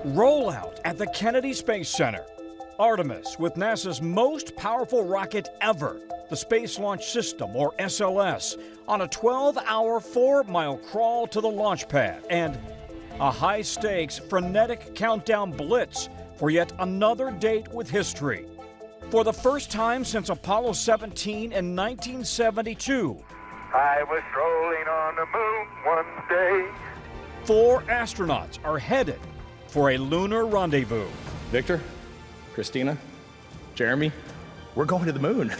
Rollout at the Kennedy Space Center. Artemis, with NASA's most powerful rocket ever, the Space Launch System, or SLS, on a 12-hour, 4-mile crawl to the launch pad, and a high-stakes, frenetic countdown blitz for yet another date with history. For the first time since Apollo 17 in 1972, I was strolling on the moon one day. 4 astronauts are headed for a lunar rendezvous. Victor, Christina, Jeremy, we're going to the moon.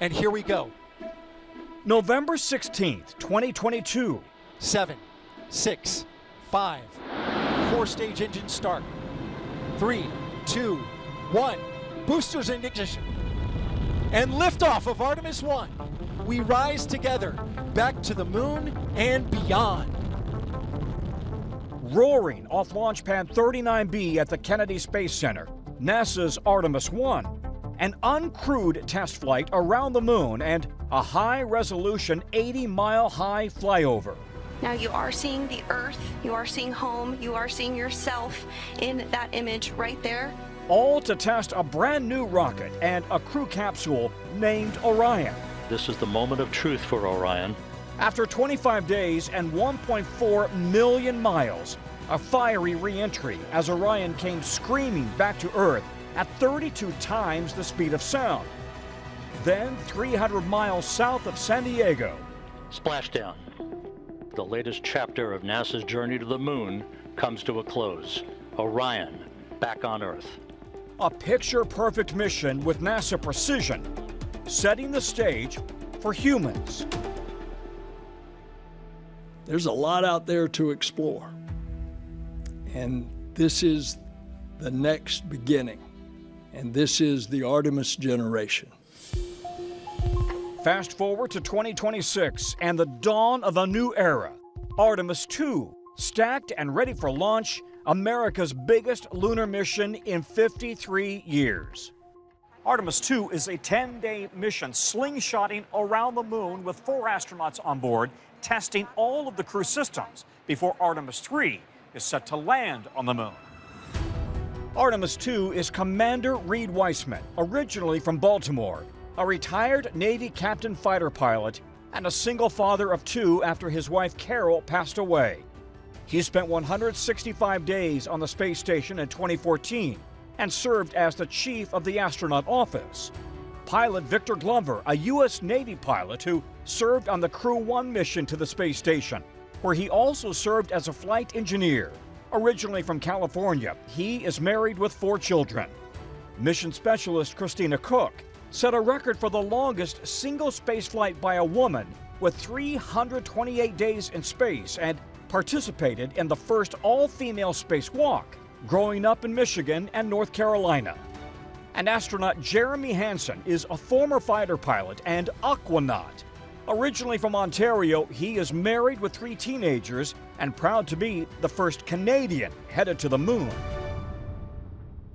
And here we go. November 16th, 2022. 7, 6, 5. 4-stage engine start. 3, 2, 1. Boosters in ignition. And liftoff of Artemis I. We rise together back to the moon and beyond. Roaring off Launch Pad 39B at the Kennedy Space Center, NASA's Artemis I, an uncrewed test flight around the moon, and a high-resolution 80-mile-high flyover. Now you are seeing the Earth, you are seeing home, you are seeing yourself in that image right there. All to test a brand new rocket and a crew capsule named Orion. This is the moment of truth for Orion. After 25 days and 1.4 million miles, a fiery re-entry as Orion came screaming back to Earth at 32 times the speed of sound. Then 300 miles south of San Diego. Splashdown. The latest chapter of NASA's journey to the moon comes to a close. Orion, back on Earth. A picture-perfect mission with NASA precision, setting the stage for humans. There's a lot out there to explore, and this is the next beginning, and this is the Artemis generation. Fast forward to 2026 and the dawn of a new era. Artemis II, stacked and ready for launch, America's biggest lunar mission in 53 years. Artemis II is a 10-day mission slingshotting around the moon with 4 astronauts on board, testing all of the crew systems before Artemis III is set to land on the moon. Artemis II is Commander Reed Weissman, originally from Baltimore, a retired Navy captain fighter pilot and a single father of 2 after his wife Carol passed away. He spent 165 days on the space station in 2014 and served as the chief of the astronaut office. Pilot Victor Glover, a U.S. Navy pilot who served on the Crew 1 mission to the space station, where he also served as a flight engineer. Originally from California, he is married with 4 children. Mission specialist Christina Cook set a record for the longest single space flight by a woman with 328 days in space and participated in the first all-female spacewalk, growing up in Michigan and North Carolina. And astronaut Jeremy Hansen is a former fighter pilot and aquanaut. Originally from Ontario, he is married with 3 teenagers and proud to be the first Canadian headed to the moon.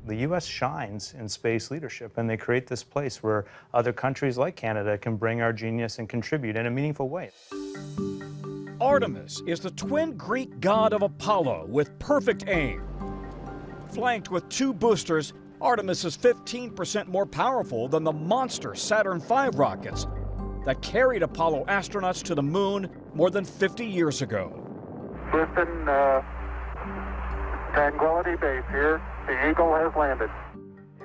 The U.S. shines in space leadership, and they create this place where other countries like Canada can bring our genius and contribute in a meaningful way. Artemis is the twin Greek god of Apollo with perfect aim. Flanked with 2 boosters, Artemis is 15% more powerful than the monster Saturn V rockets that carried Apollo astronauts to the moon more than 50 years ago. Houston, Tranquility Base here. The Eagle has landed.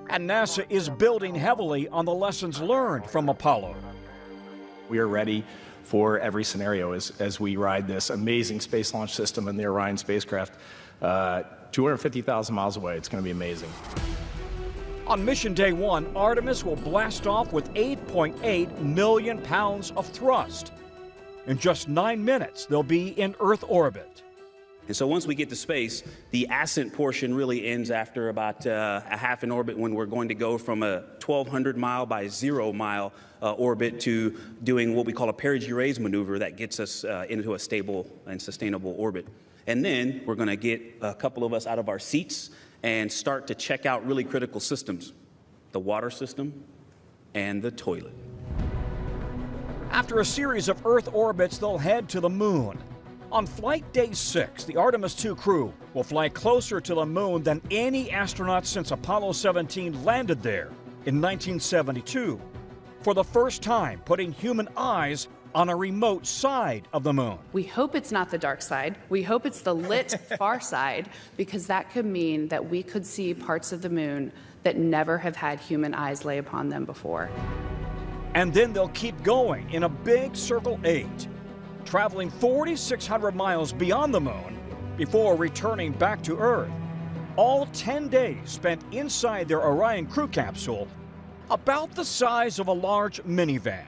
And NASA is building heavily on the lessons learned from Apollo. We are ready for every scenario as we ride this amazing space launch system in the Orion spacecraft 250,000 miles away. It's going to be amazing. On mission day 1, Artemis will blast off with 8.8 million pounds of thrust. In just 9 minutes, they'll be in Earth orbit. And so once we get to space, the ascent portion really ends after about a half an orbit, when we're going to go from a 1,200 mile by 0 mile orbit to doing what we call a perigee-raise maneuver that gets us into a stable and sustainable orbit. And then we're going to get a couple of us out of our seats and start to check out really critical systems. the water system, and the toilet. After a series of Earth orbits, they'll head to the moon. On flight day 6, the Artemis II crew will fly closer to the moon than any astronaut since Apollo 17 landed there in 1972. For the first time, putting human eyes on a remote side of the moon. We hope it's not the dark side. We hope it's the lit far side, because that could mean that we could see parts of the moon that never have had human eyes lay upon them before. And then they'll keep going in a big Circle 8, traveling 4,600 miles beyond the moon before returning back to Earth. All 10 days spent inside their Orion crew capsule, about the size of a large minivan.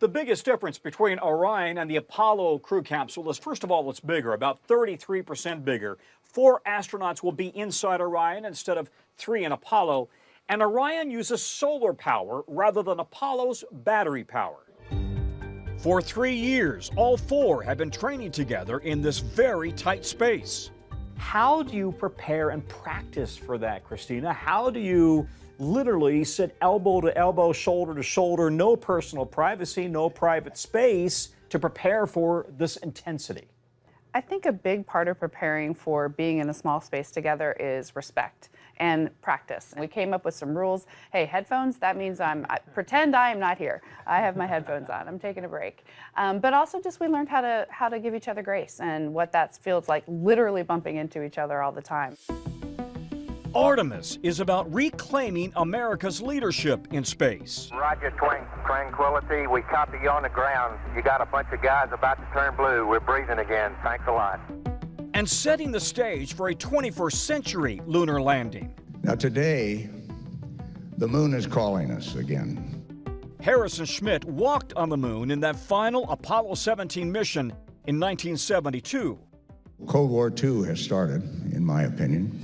The biggest difference between Orion and the Apollo crew capsule is, first of all, it's bigger, about 33% bigger. 4 astronauts will be inside Orion instead of 3 in Apollo. And Orion uses solar power rather than Apollo's battery power. For 3 years, all 4 have been training together in this very tight space. How do you prepare and practice for that, Christina? How do you literally sit elbow to elbow, shoulder to shoulder, no personal privacy, no private space, to prepare for this intensity? I think a big part of preparing for being in a small space together is respect and practice. We came up with some rules. Hey, headphones, that means pretend I am not here. I have my headphones on, I'm taking a break. But also just we learned how to give each other grace and what that feels like, literally bumping into each other all the time. Artemis is about reclaiming America's leadership in space. Roger, Tranquility. We copy you on the ground. You got a bunch of guys about to turn blue. We're breathing again. Thanks a lot. And setting the stage for a 21st century lunar landing. Now today, the moon is calling us again. Harrison Schmitt walked on the moon in that final Apollo 17 mission in 1972. Cold War II has started, in my opinion.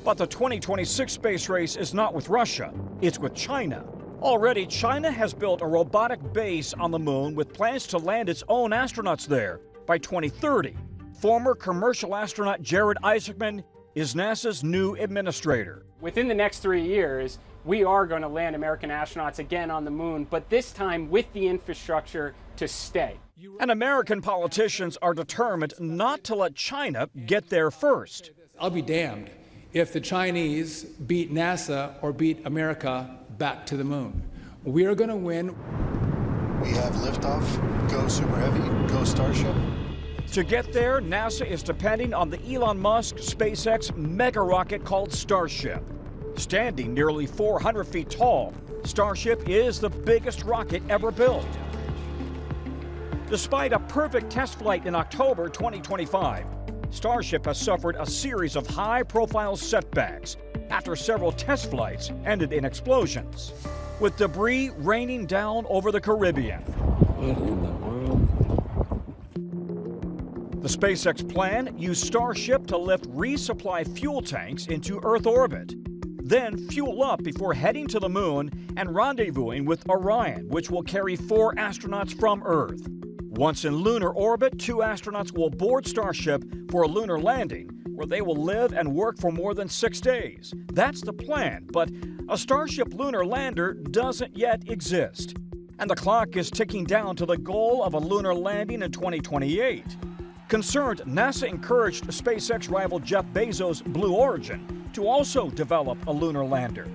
But the 2026 space race is not with Russia, it's with China. Already, China has built a robotic base on the moon with plans to land its own astronauts there by 2030. Former commercial astronaut Jared Isaacman is NASA's new administrator. Within the next 3 years, we are going to land American astronauts again on the moon, but this time with the infrastructure to stay. And American politicians are determined not to let China get there first. I'll be damned if the Chinese beat NASA or beat America back to the moon. We are going to win. We have liftoff. Go Super Heavy. Go Starship. To get there, NASA is depending on the Elon Musk SpaceX mega rocket called Starship. Standing nearly 400 feet tall, Starship is the biggest rocket ever built. Despite a perfect test flight in October 2025, Starship has suffered a series of high-profile setbacks after several test flights ended in explosions, with debris raining down over the Caribbean. What in the world? The SpaceX plan used Starship to lift resupply fuel tanks into Earth orbit, then fuel up before heading to the moon and rendezvousing with Orion, which will carry 4 astronauts from Earth. Once in lunar orbit, 2 astronauts will board Starship for a lunar landing, where they will live and work for more than 6 days. That's the plan, but a Starship lunar lander doesn't yet exist. And the clock is ticking down to the goal of a lunar landing in 2028. Concerned, NASA encouraged SpaceX rival Jeff Bezos' Blue Origin to also develop a lunar lander.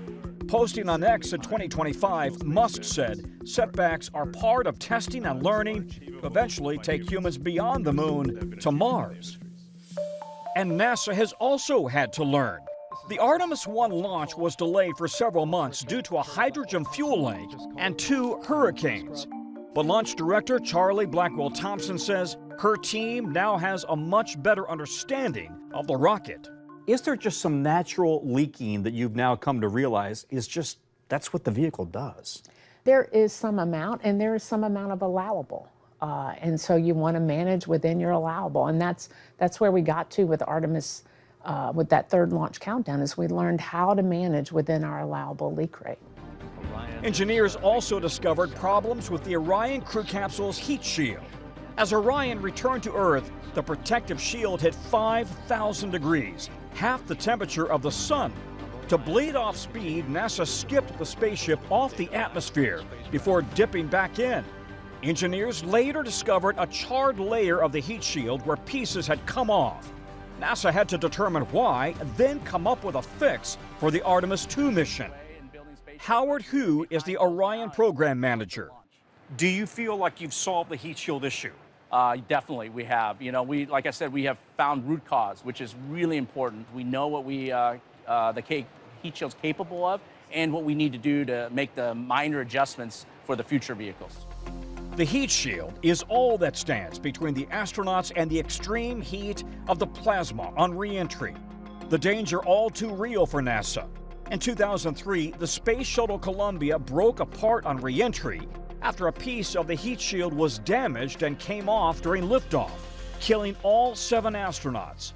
Posting on X in 2025, Musk said setbacks are part of testing and learning to eventually take humans beyond the moon to Mars. And NASA has also had to learn. The Artemis I launch was delayed for several months due to a hydrogen fuel leak and 2 hurricanes. But launch director Charlie Blackwell Thompson says her team now has a much better understanding of the rocket. Is there just some natural leaking that you've now come to realize that's what the vehicle does? There is some amount, and there is some amount of allowable. And so you want to manage within your allowable. And that's where we got to with Artemis, with that 3rd launch countdown, is we learned how to manage within our allowable leak rate. Engineers also discovered problems with the Orion crew capsule's heat shield. As Orion returned to Earth, the protective shield hit 5,000 degrees, half the temperature of the sun. To bleed off speed, NASA skipped the spaceship off the atmosphere before dipping back in. Engineers later discovered a charred layer of the heat shield where pieces had come off. NASA had to determine why, then come up with a fix for the Artemis II mission. Howard Hu is the Orion program manager. Do you feel like you've solved the heat shield issue? Definitely, we have. You know, like I said, we have found root cause, which is really important. We know what the heat shield's capable of and what we need to do to make the minor adjustments for the future vehicles. The heat shield is all that stands between the astronauts and the extreme heat of the plasma on re-entry. The danger all too real for NASA. In 2003, the Space Shuttle Columbia broke apart on re-entry after a piece of the heat shield was damaged and came off during liftoff, killing all 7 astronauts.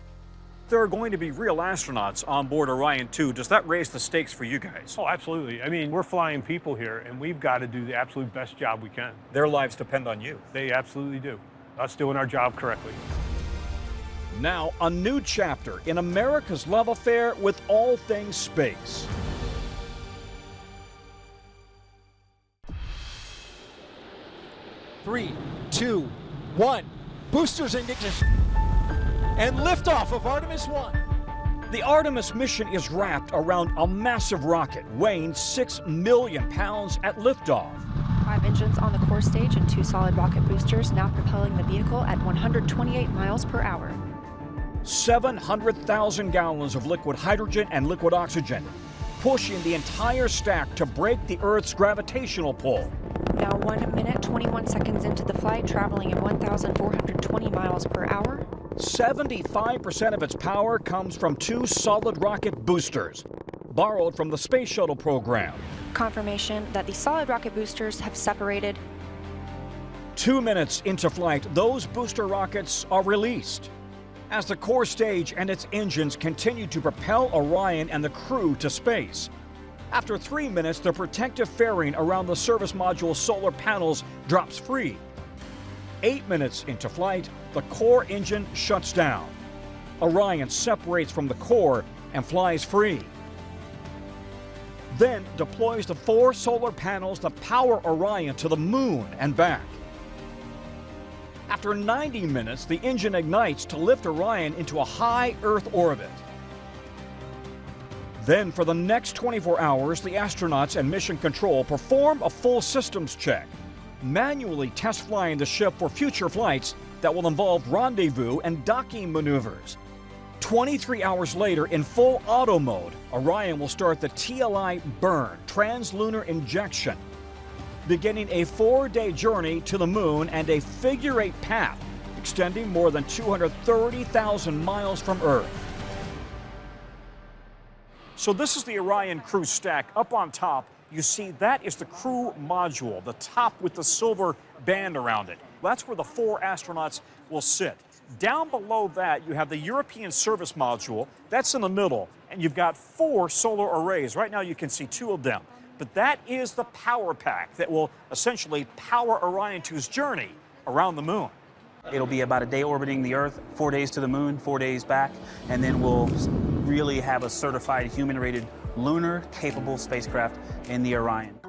There are going to be real astronauts on board Orion 2. Does that raise the stakes for you guys? Oh, absolutely. I mean, we're flying people here, and we've got to do the absolute best job we can. Their lives depend on you. They absolutely do. Us doing our job correctly. Now, a new chapter in America's love affair with all things space. Three, 2, 1. Boosters in ignition. And liftoff of Artemis 1. The Artemis mission is wrapped around a massive rocket weighing 6 million pounds at liftoff. 5 engines on the core stage and 2 solid rocket boosters now propelling the vehicle at 128 miles per hour. 700,000 gallons of liquid hydrogen and liquid oxygen, pushing the entire stack to break the Earth's gravitational pull. Now 1 minute, 21 seconds into the flight, traveling at 1,420 miles per hour. 75% of its power comes from 2 solid rocket boosters, borrowed from the Space Shuttle program. Confirmation that the solid rocket boosters have separated. 2 minutes into flight, those booster rockets are released. As the core stage and its engines continue to propel Orion and the crew to space. After 3 minutes, the protective fairing around the service module's solar panels drops free. 8 minutes into flight, the core engine shuts down. Orion separates from the core and flies free. Then deploys the 4 solar panels that power Orion to the moon and back. After 90 minutes, the engine ignites to lift Orion into a high Earth orbit. Then, for the next 24 hours, the astronauts and mission control perform a full systems check, manually test flying the ship for future flights that will involve rendezvous and docking maneuvers. 23 hours later, in full auto mode, Orion will start the TLI burn, translunar injection, beginning a 4-day journey to the moon and a figure-8 path extending more than 230,000 miles from Earth. So this is the Orion crew stack. Up on top, you see that is the crew module, the top with the silver band around it. That's where the 4 astronauts will sit. Down below that, you have the European service module. That's in the middle, and you've got 4 solar arrays. Right now, you can see 2 of them. But that is the power pack that will essentially power Orion 2's journey around the moon. It'll be about a day orbiting the Earth, 4 days to the moon, 4 days back, and then we'll really have a certified human-rated lunar-capable spacecraft in the Orion.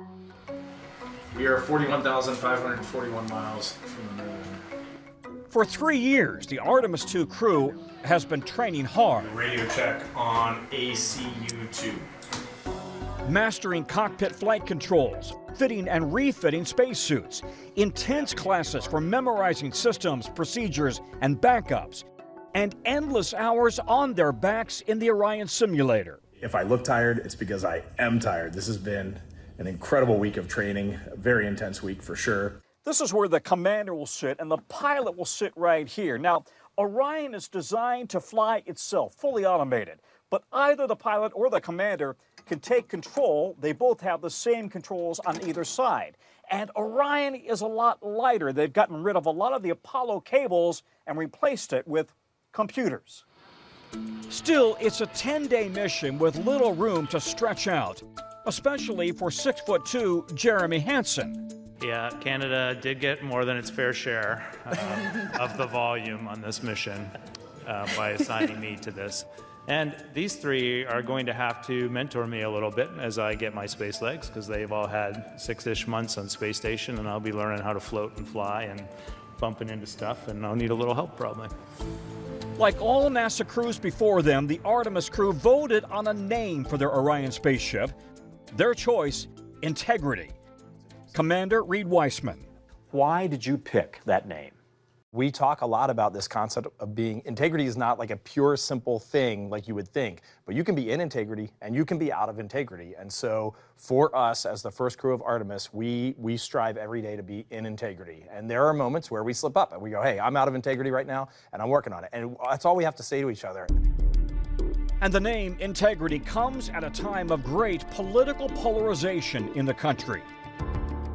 We are 41,541 miles from the moon. For 3 years, the Artemis II crew has been training hard. Radio check on ACU-2. Mastering cockpit flight controls, fitting and refitting spacesuits, intense classes for memorizing systems, procedures, and backups, and endless hours on their backs in the Orion simulator. If I look tired, it's because I am tired. This has been an incredible week of training, a very intense week for sure. This is where the commander will sit, and the pilot will sit right here. Now, Orion is designed to fly itself, fully automated, but either the pilot or the commander can take control. They both have the same controls on either side. And Orion is a lot lighter. They've gotten rid of a lot of the Apollo cables and replaced it with computers. Still, it's a 10-day mission with little room to stretch out, especially for 6'2" Jeremy Hansen. Yeah, Canada did get more than its fair share of the volume on this mission by assigning me to this. And these three are going to have to mentor me a little bit as I get my space legs, because they've all had 6-ish months on space station, and I'll be learning how to float and fly and bumping into stuff, and I'll need a little help probably. Like all NASA crews before them, the Artemis crew voted on a name for their Orion spaceship. Their choice, Integrity. Commander Reed Weissman. Why did you pick that name? We talk a lot about this concept of being, integrity is not like a pure, simple thing like you would think, but you can be in integrity and you can be out of integrity. And so for us, as the first crew of Artemis, we strive every day to be in integrity. And there are moments where we slip up and we go, hey, I'm out of integrity right now and I'm working on it. And that's all we have to say to each other. And the name Integrity comes at a time of great political polarization in the country.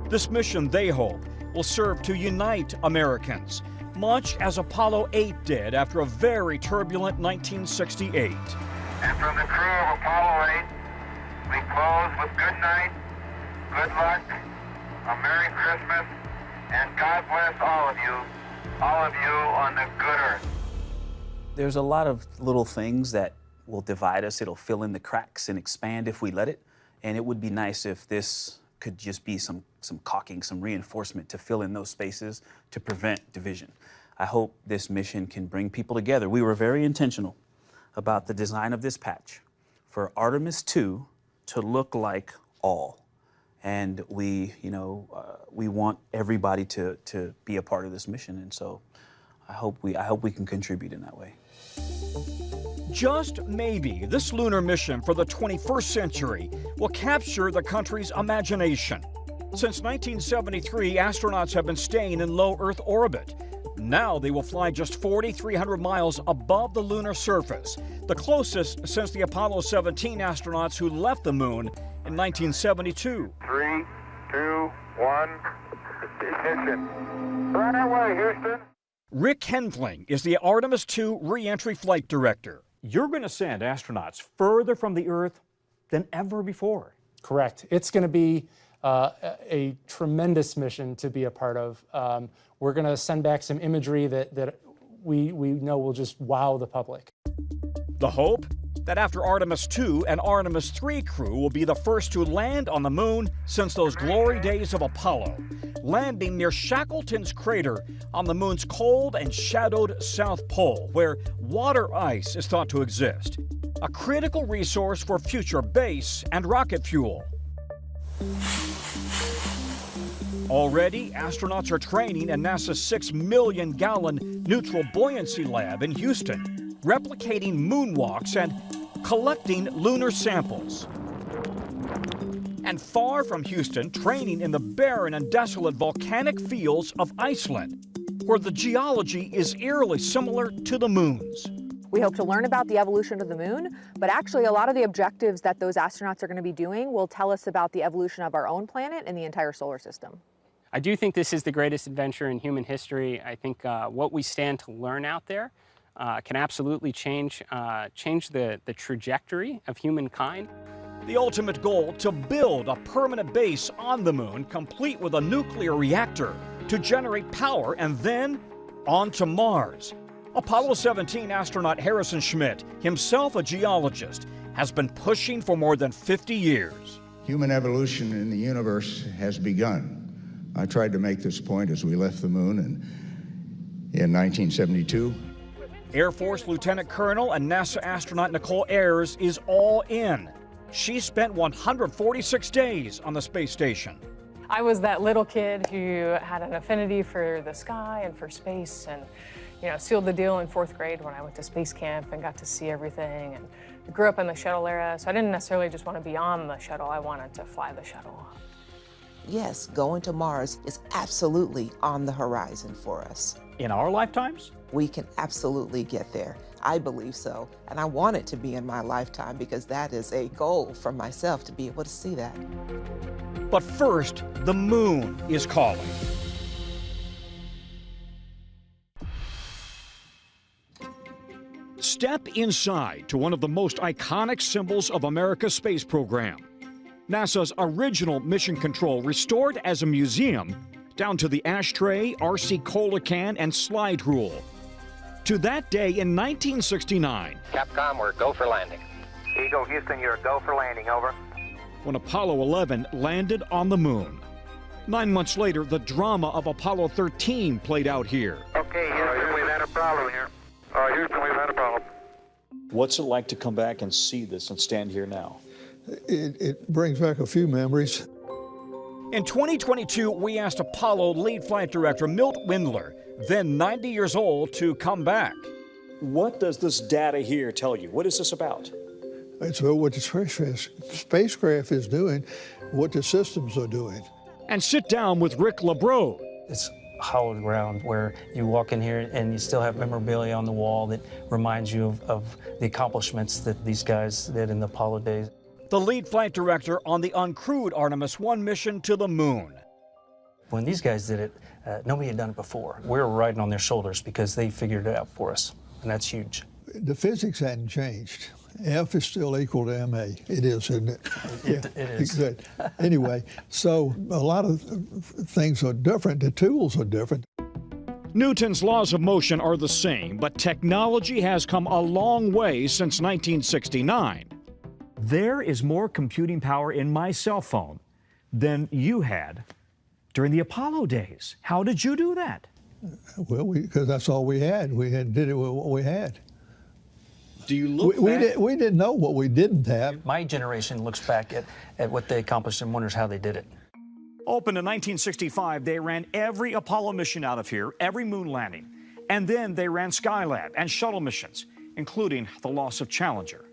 This mission, they hope, will serve to unite Americans, much as Apollo 8 did after a very turbulent 1968. And from the crew of Apollo 8, we close with good night, good luck, a Merry Christmas, and God bless all of you on the good earth. There's a lot of little things that will divide us. It'll fill in the cracks and expand if we let it. And it would be nice if this could just be some caulking, some reinforcement to fill in those spaces to prevent division. I hope this mission can bring people together. We were very intentional about the design of this patch for Artemis II to look like all. And we want everybody to be a part of this mission. And so I hope we can contribute in that way. Just maybe this lunar mission for the 21st century will capture the country's imagination. Since 1973, astronauts have been staying in low Earth orbit. Now they will fly just 4,300 miles above the lunar surface, the closest since the Apollo 17 astronauts who left the moon in 1972. 3, 2, 1, ignition. Right away, Houston. Rick Henfling is the Artemis II re-entry flight director. You're going to send astronauts further from the Earth than ever before. Correct. It's going to be a tremendous mission to be a part of. We're going to send back some imagery that we know will just wow the public. The hope? That after Artemis II, an Artemis III crew will be the first to land on the moon since those glory days of Apollo, landing near Shackleton's crater on the moon's cold and shadowed South Pole, where water ice is thought to exist, a critical resource for future base and rocket fuel. Already, astronauts are training in NASA's 6 million-gallon neutral buoyancy lab in Houston, replicating moonwalks and collecting lunar samples. And far from Houston, training in the barren and desolate volcanic fields of Iceland, where the geology is eerily similar to the moon's. We hope to learn about the evolution of the moon, but actually a lot of the objectives that those astronauts are going to be doing will tell us about the evolution of our own planet and the entire solar system. I do think this is the greatest adventure in human history. I think what we stand to learn out there can absolutely change the trajectory of humankind. The ultimate goal, to build a permanent base on the moon, complete with a nuclear reactor to generate power, and then on to Mars. Apollo 17 astronaut Harrison Schmitt, himself a geologist, has been pushing for more than 50 years. Human evolution in the universe has begun. I tried to make this point as we left the moon in 1972. Air Force Lieutenant Colonel and NASA astronaut Nicole Ayers is all in. She spent 146 days on the space station. I was that little kid who had an affinity for the sky and for space, and sealed the deal in 4th grade when I went to space camp and got to see everything, and I grew up in the shuttle era, so I didn't necessarily just want to be on the shuttle, I wanted to fly the shuttle. Yes, going to Mars is absolutely on the horizon for us. In our lifetimes? We can absolutely get there. I believe so, and I want it to be in my lifetime because that is a goal for myself to be able to see that. But first, the moon is calling. Step inside to one of the most iconic symbols of America's space program. NASA's original mission control restored as a museum, down to the ashtray, RC cola can, and slide rule. to that day in 1969. Capcom, we're go for landing. Eagle Houston, you're go for landing, over. When Apollo 11 landed on the moon. 9 months later, the drama of Apollo 13 played out here. Okay, Houston, we've had a problem here. Houston, we've had a problem. What's it like to come back and see this and stand here now? It brings back a few memories. In 2022, we asked Apollo lead flight director Milt Windler, then 90 years old, to come back. What does this data here tell you? What is this about? It's about what the spacecraft is doing, what the systems are doing. And sit down with Rick LeBreau. It's hallowed ground where you walk in here and you still have memorabilia on the wall that reminds you of the accomplishments that these guys did in the Apollo days. The lead flight director on the uncrewed Artemis I mission to the moon. When these guys did it, nobody had done it before. We were riding on their shoulders because they figured it out for us, and that's huge. The physics hadn't changed. F is still equal to MA. It is, isn't it? It is. Good. Anyway, so a lot of things are different. The tools are different. Newton's laws of motion are the same, but technology has come a long way since 1969. There is more computing power in my cell phone than you had during the Apollo days. How did you do that? Well, because that's all we had. Did it with what we had. Do you look back? We didn't know what we didn't have. My generation looks back at what they accomplished and wonders how they did it. Opened in 1965, they ran every Apollo mission out of here, every moon landing. And then they ran Skylab and shuttle missions, including the loss of Challenger.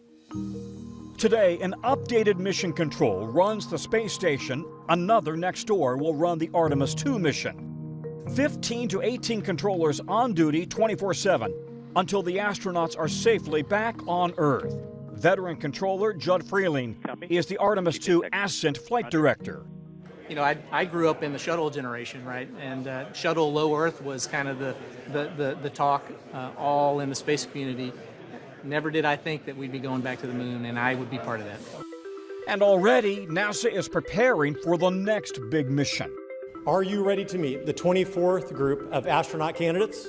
Today, an updated mission control runs the space station. Another next door will run the Artemis II mission. 15 to 18 controllers on duty 24/7 until the astronauts are safely back on Earth. Veteran controller Judd Freeling is the Artemis II Ascent flight director. You know, I grew up in the shuttle generation, right? And shuttle low Earth was kind of the talk all in the space community. Never did I think that we'd be going back to the moon, and I would be part of that. And already, NASA is preparing for the next big mission. Are you ready to meet the 24th group of astronaut candidates?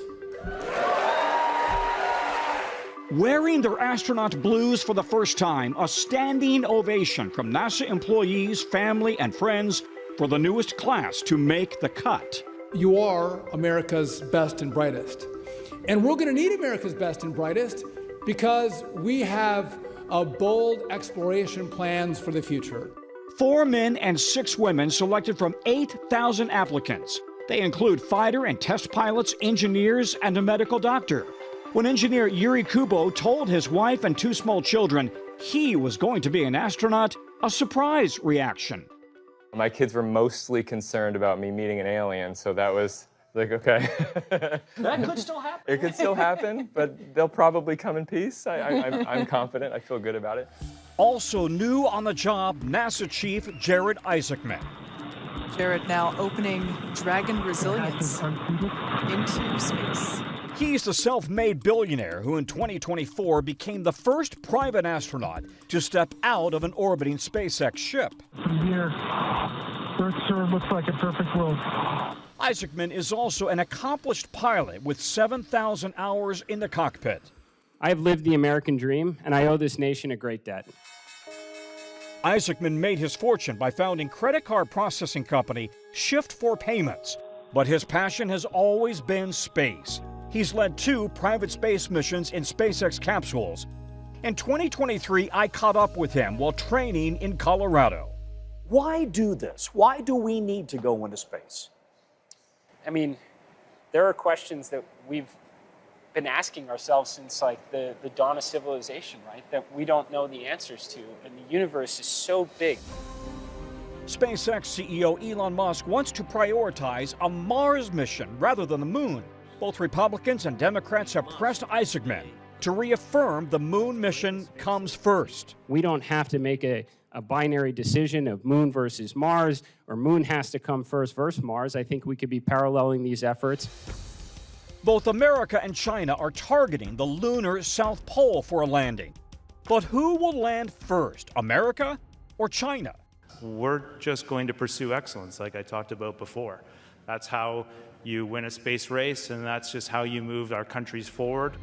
Wearing their astronaut blues for the first time, a standing ovation from NASA employees, family, and friends for the newest class to make the cut. You are America's best and brightest. And we're going to need America's best and brightest because we have bold exploration plans for the future. 4 men and 6 women selected from 8,000 applicants. They include fighter and test pilots, engineers, and a medical doctor. When engineer Yuri Kubo told his wife and 2 small children he was going to be an astronaut, a surprise reaction. My kids were mostly concerned about me meeting an alien, so that was like, okay. That could still happen. It could still happen, but they'll probably come in peace. I'm confident. I feel good about it. Also new on the job, NASA Chief Jared Isaacman. Jared now opening Dragon Resilience into space. He's the self-made billionaire who in 2024 became the first private astronaut to step out of an orbiting SpaceX ship. From here, Earth sure looks like a perfect world. Isaacman is also an accomplished pilot with 7,000 hours in the cockpit. I have lived the American dream, and I owe this nation a great debt. Isaacman made his fortune by founding credit card processing company Shift for Payments, but his passion has always been space. He's led 2 private space missions in SpaceX capsules. In 2023, I caught up with him while training in Colorado. Why do this? Why do we need to go into space? I mean, there are questions that we've been asking ourselves since like the dawn of civilization, right? That we don't know the answers to, and the universe is so big. SpaceX CEO Elon Musk wants to prioritize a Mars mission rather than the moon. Both Republicans and Democrats have pressed Isaacman to reaffirm the moon mission comes first. We don't have to make a binary decision of moon versus Mars, or moon has to come first versus Mars. I think we could be paralleling these efforts. Both America and China are targeting the lunar South Pole for a landing. But who will land first, America or China? We're just going to pursue excellence, like I talked about before. That's how You win a space race, and that's just how you move our countries forward.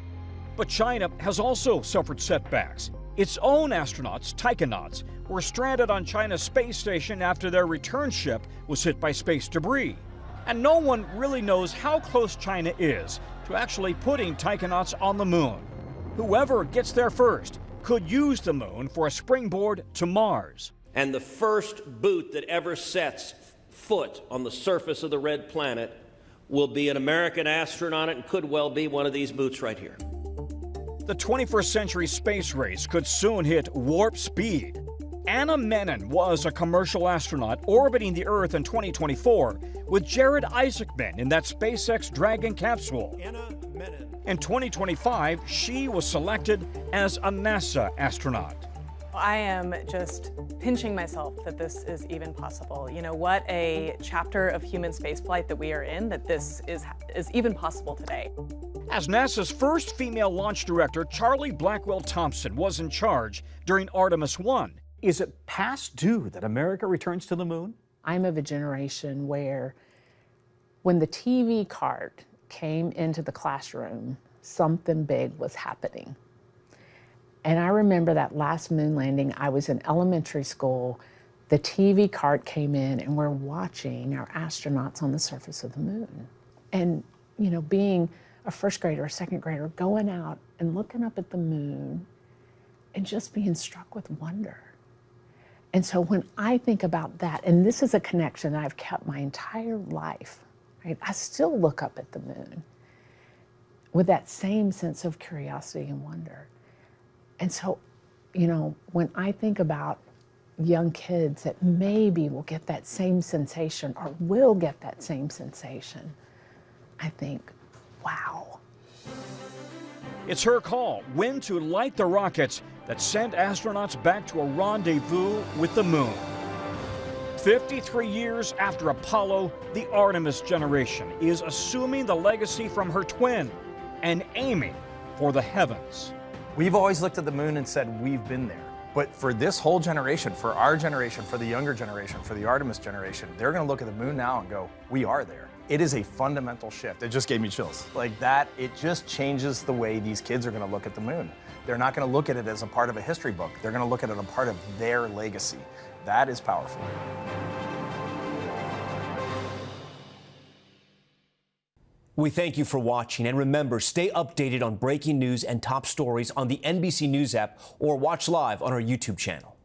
But China has also suffered setbacks. Its own astronauts, taikonauts, were stranded on China's space station after their return ship was hit by space debris. And no one really knows how close China is to actually putting taikonauts on the moon. Whoever gets there first could use the moon for a springboard to Mars. And the first boot that ever sets foot on the surface of the red planet will be an American astronaut and could well be one of these boots right here. The 21st century space race could soon hit warp speed. Anna Menon was a commercial astronaut orbiting the Earth in 2024 with Jared Isaacman in that SpaceX Dragon capsule. In 2025, she was selected as a NASA astronaut. I am just pinching myself that this is even possible. You know, what a chapter of human spaceflight that we are in, that this is even possible today. As NASA's first female launch director, Charlie Blackwell Thompson was in charge during Artemis I. Is it past due that America returns to the moon? I'm of a generation where when the TV card came into the classroom, something big was happening. And I remember that last moon landing, I was in elementary school, the TV cart came in and we're watching our astronauts on the surface of the moon. And, you know, being a first grader or second grader, going out and looking up at the moon and just being struck with wonder. And so when I think about that, and this is a connection that I've kept my entire life, right? I still look up at the moon with that same sense of curiosity and wonder. And so, you know, when I think about young kids that maybe will get that same sensation or will get that same sensation, I think, wow. It's her call when to light the rockets that send astronauts back to a rendezvous with the moon. 53 years after Apollo, the Artemis generation is assuming the legacy from her twin and aiming for the heavens. We've always looked at the moon and said we've been there. But for this whole generation, for our generation, for the younger generation, for the Artemis generation, they're going to look at the moon now and go, we are there. It is a fundamental shift. It just gave me chills. Like that, it just changes the way these kids are going to look at the moon. They're not going to look at it as a part of a history book. They're going to look at it as a part of their legacy. That is powerful. We thank you for watching, and remember, stay updated on breaking news and top stories on the NBC News app or watch live on our YouTube channel.